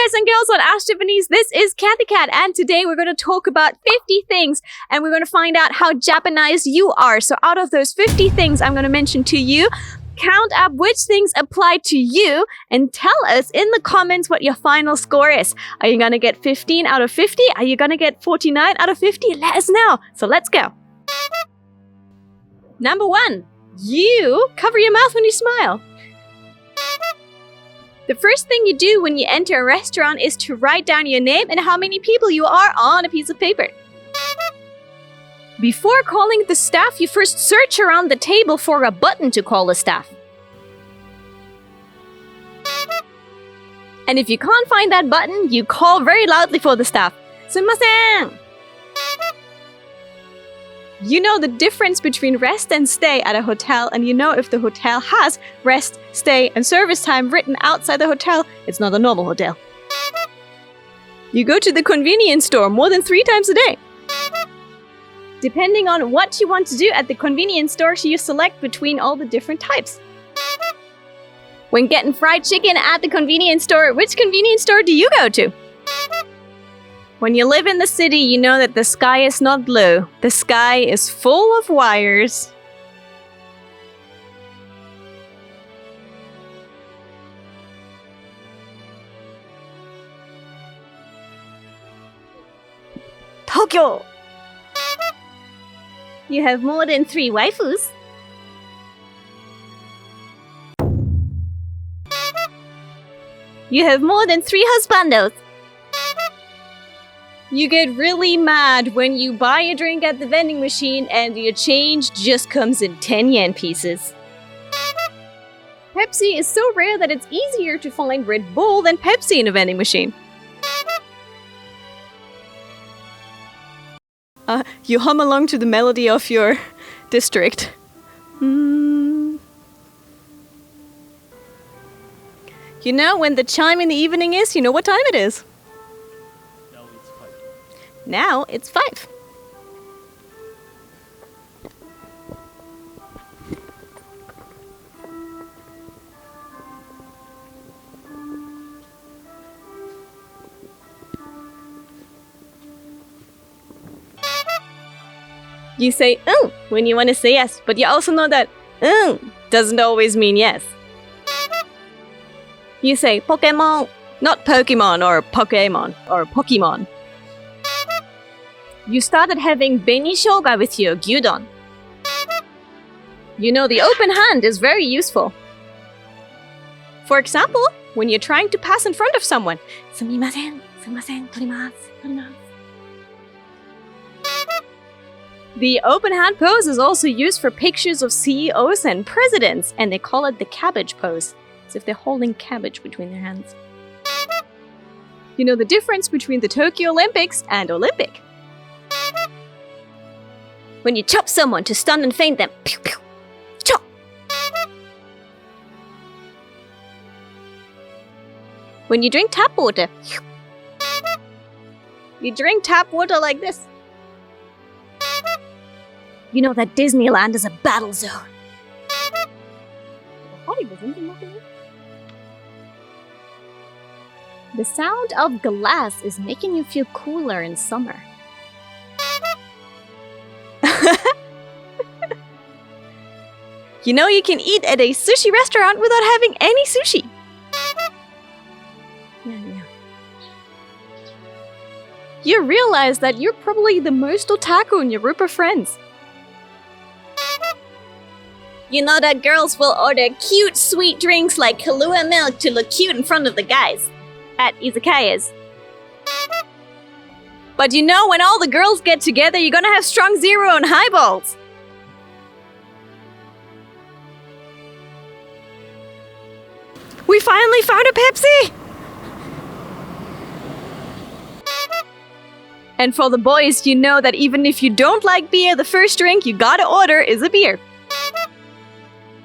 guys and girls on Ask Japanese, this is Kathy Cat, and today we're going to talk about 50 things, and we're going to find out how Japanese you are. So out of those 50 things I'm going to mention to you, count up which things apply to you, and tell us in the comments what your final score is. Are you going to get 15 out of 50? Are you going to get 49 out of 50? Let us know. So let's go. Number 1, you cover your mouth when you smile. The first thing you do when you enter a restaurant is to write down your name and how many people you are on a piece of paper. Before calling the staff, you first search around the table for a button to call the staff. And if you can't find that button, you call very loudly for the staff. Sumimasen! You know the difference between rest and stay at a hotel, and you know if the hotel has rest, stay, and service time written outside the hotel, it's not a normal hotel. You go to the convenience store more than 3 times a day. Depending on what you want to do at the convenience store, you select between all the different types. When getting fried chicken at the convenience store, which convenience store do you go to? When you live in the city, you know that the sky is not blue. The sky is full of wires. Tokyo! You have more than 3 waifus. You have more than 3 husbandos. You get really mad when you buy a drink at the vending machine and your change just comes in 10 yen pieces. Pepsi is so rare that it's easier to find Red Bull than Pepsi in a vending machine. You hum along to the melody of your district. You know when the chime in the evening is? You know what time it is? Now it's 5. You say when you want to say yes, but you also know that doesn't always mean yes. You say Pokemon, not Pokemon or Pokemon or Pokemon. You started having benishoga with your gyudon. You know the open hand is very useful. For example, when you're trying to pass in front of someone. Sumimasen, sumimasen, torimasu, torimasu. The open hand pose is also used for pictures of CEOs and presidents, and they call it the cabbage pose, as if they're holding cabbage between their hands. You know the difference between the Tokyo Olympics and Olympic. When you chop someone to stun and faint them. Pew, pew. Chop! When you drink tap water. You drink tap water like this. You know that Disneyland is a battle zone. The sound of glass is making you feel cooler in summer. You know you can eat at a sushi restaurant without having any sushi. Yeah. You realize that you're probably the most otaku in your group of friends. You know that girls will order cute sweet drinks like Kahlua milk to look cute in front of the guys at izakayas. But you know when all the girls get together, you're gonna have strong zero and highballs. We finally found a Pepsi! And for the boys, you know that even if you don't like beer, the first drink you gotta order is a beer.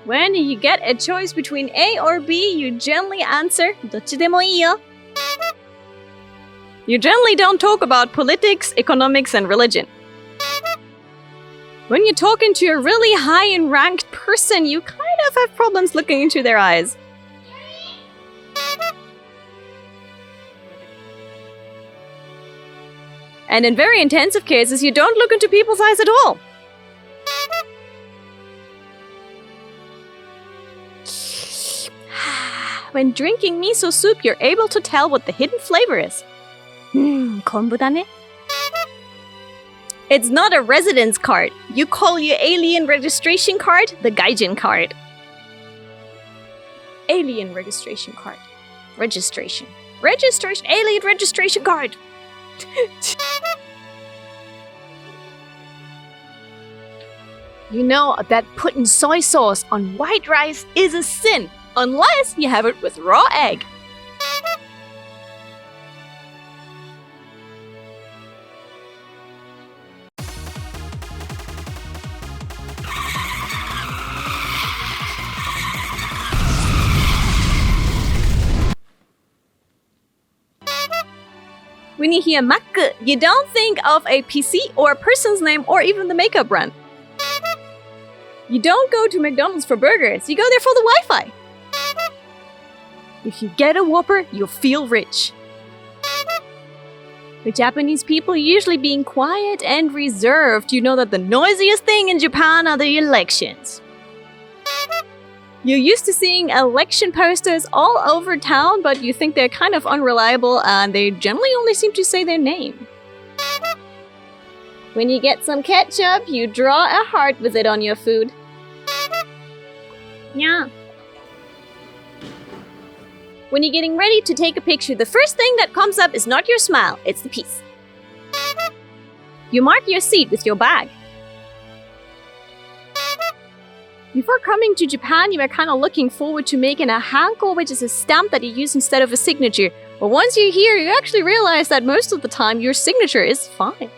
When you get a choice between A or B, you generally answer, どっちでもいいよ. You generally don't talk about politics, economics, and religion. When you're talking to a really high and ranked person, you kind of have problems looking into their eyes. And in very intensive cases, you don't look into people's eyes at all. When drinking miso soup, you're able to tell what the hidden flavor is. Konbu da ne? It's not a residence card. You call your alien registration card the Gaijin card. Alien registration card. Registration. Alien registration card. You know that putting soy sauce on white rice is a sin, unless you have it with raw egg. When you hear Mac, you don't think of a PC or a person's name or even the makeup brand. You don't go to McDonald's for burgers, you go there for the Wi-Fi. If you get a Whopper, you'll feel rich. With Japanese people usually being quiet and reserved, you know that the noisiest thing in Japan are the elections. You're used to seeing election posters all over town, but you think they're kind of unreliable and they generally only seem to say their name. When you get some ketchup, you draw a heart with it on your food. Yeah. When you're getting ready to take a picture, the first thing that comes up is not your smile, it's the piece. You mark your seat with your bag. Before coming to Japan, you were kind of looking forward to making a hanko, which is a stamp that you use instead of a signature. But once you're here, you actually realize that most of the time your signature is fine.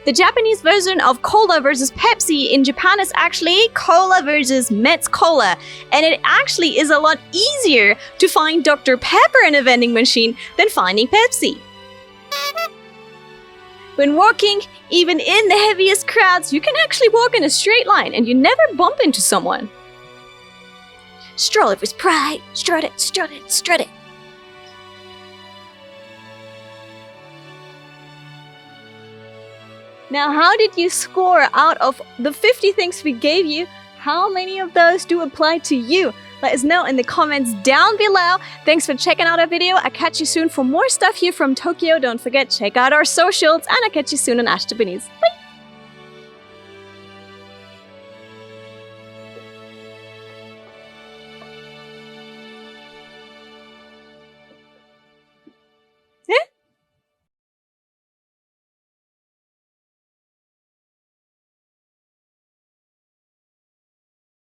The Japanese version of Cola versus Pepsi in Japan is actually Cola versus Mets Cola. And it actually is a lot easier to find Dr. Pepper in a vending machine than finding Pepsi. When walking, even in the heaviest crowds, you can actually walk in a straight line and you never bump into someone. Stroll it with pride. Strut it, strut it, strut it. Now, how did you score out of the 50 things we gave you? How many of those do apply to you? Let us know in the comments down below. Thanks for checking out our video. I'll catch you soon for more stuff here from Tokyo. Don't forget, check out our socials, and I'll catch you soon on Ash Japanese. Bye!